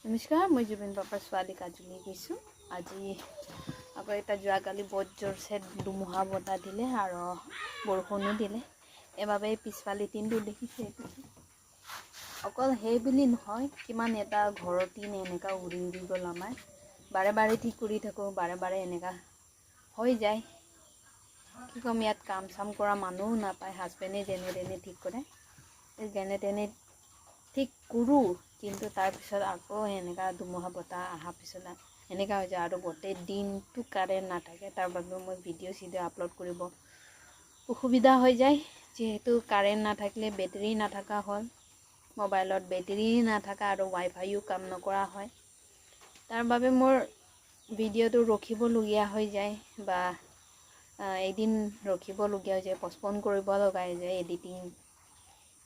নমস্কাৰ, মই জুবিন পাপাৰ ছোৱালী কাজলী কৈছোঁ। আজি আকৌ এটা যোৱাকালি বহুত জোৰছে ধুমুহা বতাহ দিলে আৰু বৰষুণো দিলে। এবাবে পিছফালে টিনটো দেখিছে। অকল সেই বুলি নহয়, কিমান এটা ঘৰৰ টিন এনেকা উৰি উৰি গ'ল আমাৰ। বাৰে বাৰে ঠিক কৰি থাকোঁ, বাৰে বাৰে এনেকা হৈ যায়। কি ক'ম, ইয়াত কাম চাম কৰা মানুহো নাপায়, হাজবেণ্ডে যেনে তেনে ঠিক কৰে। যেনে তেনে ঠিক কৰোঁ, কিন্তু তাৰপিছত আকৌ এনেকা ধুমুহা বতাহ অহাৰ পিছত এনেকা হৈ যায় আৰু গোটেই দিনটো কাৰেণ্ট নাথাকে। তাৰ বাবেও মই ভিডিঅ' চিডিঅ' আপলোড কৰিব অসুবিধা হৈ যায়, যিহেতু কাৰেণ্ট নাথাকিলে বেটেৰী নাথাকা হ'ল। মোবাইলত বেটেৰী নাথাকা আৰু ৱাইফাইও কাম নকৰা হয়। তাৰ বাবে মোৰ ভিডিঅ'টো ৰখিবলগীয়া হৈ যায়, বা এদিন ৰখিবলগীয়া হৈ যায়, পষ্টপন কৰিব লগা হৈ যায়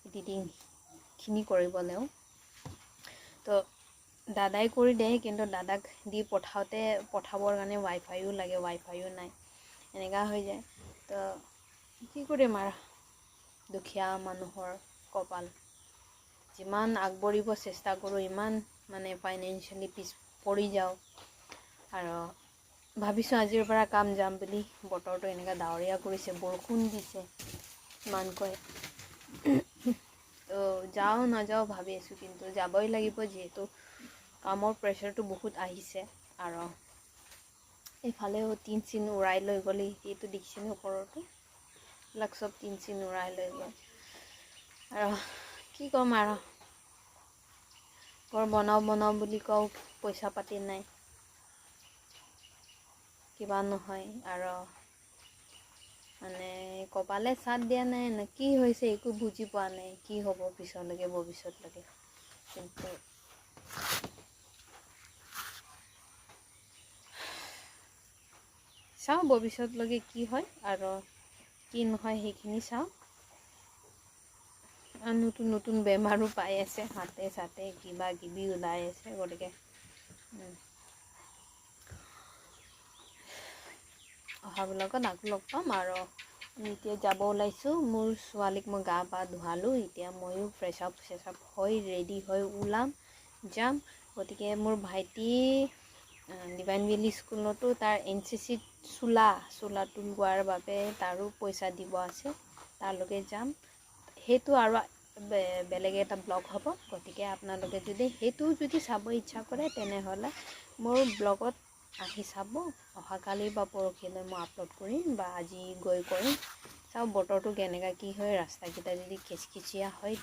এডিটিংখিনি কৰিবলৈও। তো দাদাই কৰি দিয়ে, কিন্তু দাদাক দি পঠাবৰ কাৰণে ৱাইফাইও লাগে, ৱাইফাইও নাই, এনেকা হৈ যায়। তো কি কৰিম আৰু, দুখীয়া মানুহৰ কপাল। যিমান আগবাঢ়িব চেষ্টা কৰোঁ, ইমান মানে ফাইনেন্সিয়েলি পিছ পৰি যাওঁ। আৰু ভাবিছোঁ আজিৰ পৰা কাম যাম বুলি। বতৰটো এনেকা ডাৱৰীয়া কৰিছে, বৰষুণ দিছে ইমানকৈ। তো যাওঁ নাযাওঁ ভাবি আছোঁ, কিন্তু যাবই লাগিব, যিহেতু কামৰ প্ৰেছাৰটো বহুত আহিছে। আৰু এইফালেও টিন চিন উৰাই লৈ গ'লে, এইটো দেখিছেনে ওপৰতো, এইবিলাক চব টিন চিন উৰাই লৈ গ'ল। আৰু কি ক'ম আৰু, ঘৰ বনাওঁ বুলি কওঁ, পইচা পাতি নাই, কিবা নহয়। আৰু মানে কপালে চাথ দিয়া নাই নে কি হৈছে, একো বুজি পোৱা নাই। কি হ'ব পিছলৈকে, ভৱিষ্যতলৈকে। কিন্তু চাওঁ ভৱিষ্যতলৈকে কি হয় আৰু কি নহয়, সেইখিনি চাওঁ। নতুন নতুন বেমাৰো পাই আছে, হাতে চাতে কিবা কিবি ওলাই আছে, গতিকে অহাবিলাকত আকৌ লগ পাম। আৰু এতিয়া যাব ওলাইছোঁ, মোৰ ছোৱালীক মই গা পা ধুৱালোঁ, এতিয়া ময়ো ফ্ৰেছ আপ হৈ ৰেডি হৈ ওলাম, যাম। গতিকে মোৰ ভাইটি ডিভাইন ভেলী স্কুলতো তাৰ NCCত চোলা লোৱাৰ বাবে তাৰো পইচা দিব আছে, তালৈকে যাম। সেইটো আৰু বেলেগ এটা ব্লগ হ'ব। গতিকে আপোনালোকে যদি সেইটোও যদি চাব ইচ্ছা কৰে, তেনেহ'লে মোৰ ব্লগত আহি চাব। অহাকালি বা পৰহিলৈ মই আপলোড কৰিম, বা আজি গৈ কৰিম। চাওঁ বতৰটো কেনেকুৱা কি হয়, ৰাস্তাকেইটা যদি খিচখিচীয়া হয়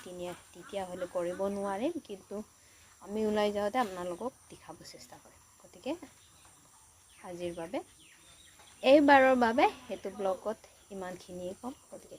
তেতিয়াহ'লে কৰিব নোৱাৰিম, কিন্তু আমি ওলাই যাওঁতে আপোনালোকক দেখাব চেষ্টা কৰিম। গতিকে আজিৰ বাবে, এইবাৰৰ বাবে সেইটো ব্লগত ইমানখিনিয়ে ক'ম। গতিকে